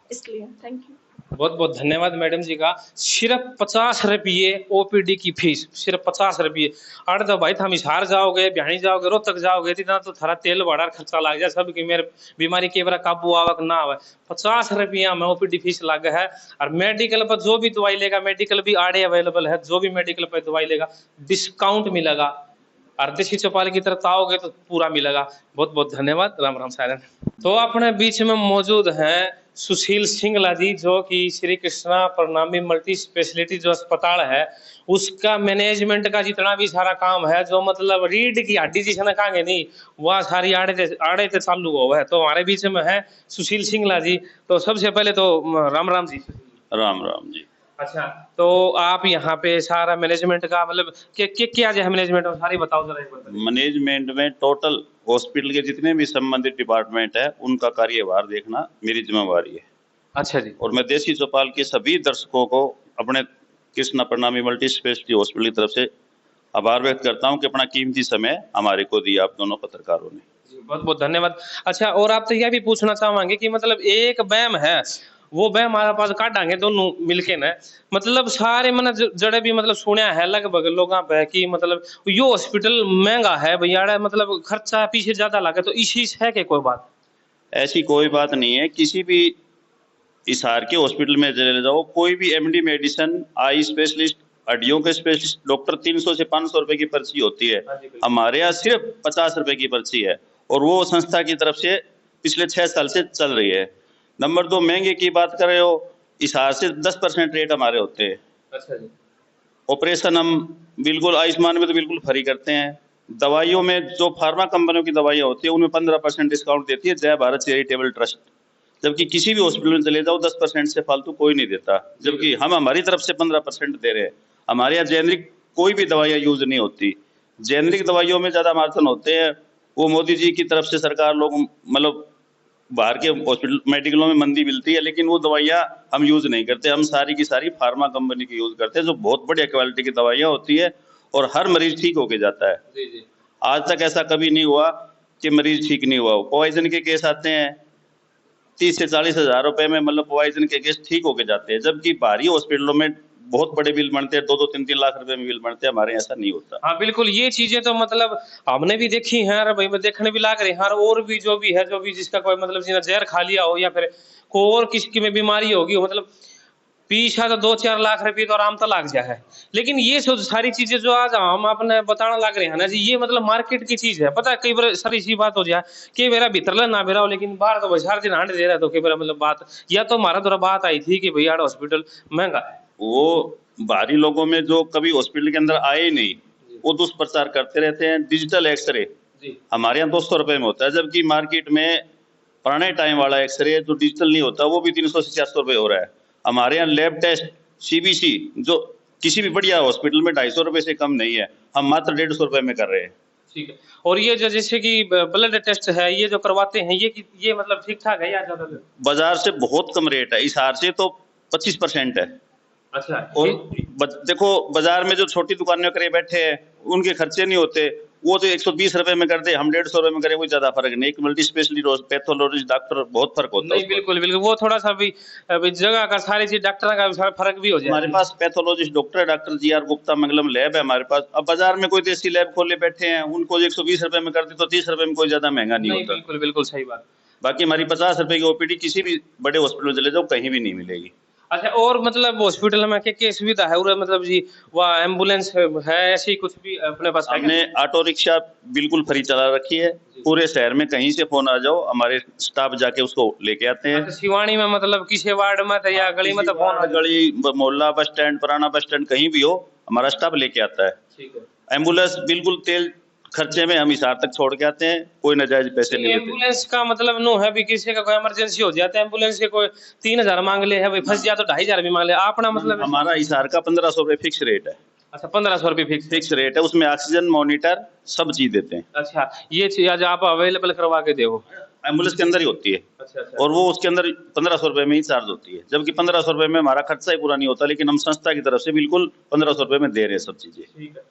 इसलिए। Thank you. बहुत बहुत धन्यवाद मैडम जी का। सिर्फ 50 रुपये OPD की फीस, सिर्फ 50 रुपये। अरे तो भाई हम हिसार जाओगे, बिहानी जाओगे, रोहतक जाओगे, इतना तो थारा तेल भाड़ा खर्चा लग जाए, सब की मेरे बीमारी के बारे काबू आवक ना आवे। 50 रुपया में OPD फीस लग है। और मेडिकल पर जो भी दवाई लेगा, मेडिकल भी आड़े अवेलेबल है, जो भी मेडिकल पर दवाई लेगा डिस्काउंट मिलेगा। और देसी चौपाल की तरफ आओगे तो पूरा मिलेगा। बहुत बहुत धन्यवाद। राम राम सारन। तो अपने बीच में मौजूद हैं सुशील सिंगला जी, जो कि श्री कृष्णा प्रणामी मल्टी स्पेशलिटी जो अस्पताल है उसका मैनेजमेंट का जितना भी सारा काम है, जो मतलब रीढ़ की हड्डी जिसने कहेंगे नहीं, वह सारी आड़े से चालू हुआ है। तो हमारे बीच में है सुशील सिंगला जी। तो सबसे पहले तो राम राम जी। राम राम जी। अच्छा, तो आप यहाँ पे सारा मैनेजमेंट का मतलब क्या जो है मैनेजमेंट में, सारी बताओ जरा एक बार। मैनेजमेंट में टोटल हॉस्पिटल के जितने भी संबंधित डिपार्टमेंट है उनका कार्यभार देखना मेरी जिम्मेवारी है। अच्छा जी। और मैं देसी चौपाल के सभी दर्शकों को अपने कृष्णा प्रणामी मल्टी स्पेशलिटी हॉस्पिटल की तरफ से आभार व्यक्त करता हूं कि अपना कीमती समय हमारे को दिया आप दोनों पत्रकारों ने। बहुत बहुत धन्यवाद। अच्छा, और आप तो यह भी पूछना चाहेंगे कि मतलब एक बैम है, वो बैम हमारे पास काटांगे दोनों मिलके न, मतलब सारे मैंने जड़े भी मतलब सुना है लगभग लोगों पे कि मतलब यो हॉस्पिटल महंगा है भैया, मतलब खर्चा पीछे ज्यादा लगे, तो इसी है कि कोई बात? ऐसी कोई बात नहीं है। किसी भी हिसार के हॉस्पिटल में चले जाओ, कोई भी MD मेडिसिन, आई स्पेशलिस्ट, हड्डियों के स्पेशलिस्ट डॉक्टर 300 से 500 रुपए की पर्ची होती है। हमारे यहाँ सिर्फ 50 रुपए की पर्ची है, और वो संस्था की तरफ से पिछले 6 साल से चल रही है। नंबर 2, महंगे की बात कर रहे हो, हिसार से 10% रेट हमारे होते हैं। अच्छा जी। ऑपरेशन हम बिल्कुल आयुष्मान में तो बिल्कुल फ्री करते हैं। दवाइयों में जो फार्मा कंपनियों की दवाइयाँ होती है उनमें 15% डिस्काउंट देती है जय भारत चैरिटेबल ट्रस्ट, जबकि किसी भी हॉस्पिटल में चले जाओ 10% से फालतू कोई नहीं देता, जबकि हम हमारी तरफ से 15% दे रहे हैं। हमारे यहाँ जेनरिक कोई भी दवाइयाँ यूज नहीं होती। जेनरिक दवाइयों में ज्यादा मार्जिन होते हैं, वो मोदी जी की तरफ से सरकार लोग मतलब बाहर के हॉस्पिटल मेडिकलों में मंदी मिलती है, लेकिन वो दवाइयाँ हम यूज नहीं करते। हम सारी की सारी फार्मा कंपनी की यूज करते हैं, जो बहुत बढ़िया क्वालिटी की दवाइयाँ होती है, और हर मरीज ठीक होके जाता है। जी जी। आज तक ऐसा कभी नहीं हुआ कि मरीज ठीक नहीं हुआ। पॉइजन के केस आते हैं 30 से 40 हजार रुपए में, मतलब पॉइजन के केस ठीक होके जाते हैं, जबकि बाहरी हॉस्पिटलों में बहुत बड़े बिल बनते हैं, 2-2, 3-3 लाख रुपए में बिल बनते हैं, हमारे यहाँ ऐसा नहीं होता। हाँ बिल्कुल, ये चीजें तो मतलब हमने भी देखी हैं और भाई देखने भी लाग रही हैं। और भी जो भी है, जो भी जिसका कोई मतलब जिन्हें जहर खा लिया हो या फिर कोई और किसी में बीमारी होगी हो, मतलब पीछा तो 2-4 लाख रुपए तो आराम तो लग जाए है। लेकिन ये सारी चीजें जो आज हम अपने बताना लग रहे हैं ना जी, ये मतलब मार्केट की चीज है। पता है कई बार सारी सी बात हो जाए कि मेरा भीतर ना बेरा हो, लेकिन बाहर तो सारा दिन हांड दे रहा है। तो कई बार मतलब बात या तो हमारा द्वारा बात आई थी कि भाई यार हॉस्पिटल महंगा है। वो बाहरी लोगों में जो कभी हॉस्पिटल के अंदर आए ही नहीं, वो दुष्प्रचार करते रहते हैं। डिजिटल एक्सरे हमारे यहाँ 200 रुपए में होता है, जबकि मार्केट में पुराने टाइम वाला एक्सरे जो डिजिटल नहीं होता वो भी 300 से 400 रुपए हो रहा है। हमारे यहाँ लैब टेस्ट CBC जो किसी भी बढ़िया हॉस्पिटल में 250 रुपए से कम नहीं है, हम मात्र 150 रुपए में कर रहे हैं। ठीक है। और ये जो जैसे कि ब्लड टेस्ट है, ये जो करवाते हैं, ये मतलब ठीक ठाक है या ज्यादा? बाजार से बहुत कम रेट है, इस हार से तो 25% है। अच्छा। और देखो बाजार में जो छोटी दुकानें करे बैठे हैं, उनके खर्चे नहीं होते, वो तो 120 रुपए में कर दे, हम 150 रुपए में करें, कोई ज्यादा फर्क नहीं। एक मल्टी स्पेशलिस्ट पैथोलॉजिस्ट डॉक्टर बहुत फर्क होता है। नहीं बिल्कुल बिल्कुल, वो थोड़ा सा भी जगह का सारी चीज डॉक्टर का सारा फर्क भी हो जाए। हमारे पास पैथोलॉजिस्ट डॉक्टर है, डॉक्टर GR गुप्ता मंगलम लैब है हमारे पास। अब बाजार में कोई देसी लैब खोले बैठे हैं, उनको 120 रुपए में कर दे तो 30 रुपए में कोई ज्यादा महंगा नहीं होता। बिल्कुल बिल्कुल सही बात। बाकी हमारी 50 रुपए की OPD किसी भी बड़े हॉस्पिटल चले जाओ कहीं भी नहीं मिलेगी। अच्छा, और मतलब हॉस्पिटल में क्या सुविधा है? और मतलब जी वहाँ एम्बुलेंस है ऐसी कुछ भी अपने पास? हमने ऑटो रिक्शा बिल्कुल फ्री चला रखी है, पूरे शहर में कहीं से फोन आ जाओ, हमारे स्टाफ जाके उसको लेके आते हैं। सिवानी में मतलब किसी वार्ड में या गली में तो फोन, गली, मोहल्ला, बस स्टैंड, पुराना बस स्टैंड, कहीं भी हो हमारा स्टाफ लेके आता है। ठीक है। एम्बुलेंस बिल्कुल तेल खर्चे में हम हिसार तक छोड़ के आते हैं, कोई नाजायज पैसे नहीं लेते। एम्बुलेंस का मतलब नो है भी किसी का कोई इमरजेंसी हो जाता है, एम्बुलेंस के कोई 3000 मांग ले है, भाई फंस जाए तो 2500 भी मांग ले। अपना मतलब हमारा हिसार का 1500 रुपए फिक्स रेट है। अच्छा, 1500 रुपए फिक्स रेट है, उसमें ऑक्सीजन मॉनिटर सब चीज देते हैं। अच्छा, ये चीज आज आप अवेलेबल करवा के दो? एम्बुलेंस के अंदर ही होती है। अच्छा। और वो उसके अंदर 1500 रुपए में ही चार्ज होती है, जबकि 1500 रुपए में हमारा खर्चा ही पूरा नहीं होता, लेकिन हम संस्था की तरफ से बिल्कुल 1500 रुपए में दे रहे हैं सब चीजें। ठीक है।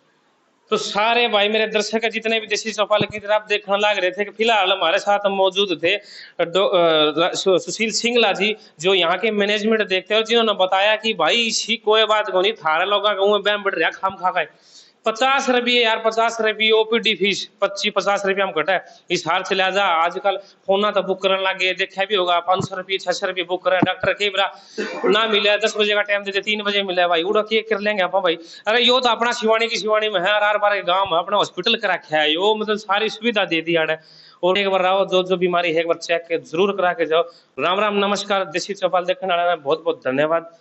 तो सारे भाई मेरे दर्शक जितने भी देसी चौपाल की तरफ देखने लग रहे थे कि फिलहाल हमारे साथ मौजूद थे सुशील सिंगला जी, जो यहाँ के मैनेजमेंट देखते हैं, जिन्होंने बताया कि भाई इसी कोई बात को नहीं, थारे लोगों का बैम बढ़ रहा खाम खा गए 50 रुपये यार, 50 रुपये OPD फीस 25-50 रुपये हम कटा है इस हार चला जा। आजकल फोन तो बुक करने लगे, देखा भी होगा 500 रुपये 600 रुपये बुक करे। डॉक्टर कई बार ना मिले, 10 बजे का टाइम देते 3 बजे मिले, भाई उड़ा के कर लेंगे आप भाई। अरे यो तो अपना शिवानी की शिवानी में है, आर बार गाँव में अपना हॉस्पिटल करा रखा है, यो मतलब सारी सुविधा दे दी यार। और एक बार आओ, जो बीमारी है एक बार चेक जरूर करा के जाओ। राम राम, नमस्कार। देसी चौपाल देखने वाले बहुत बहुत धन्यवाद।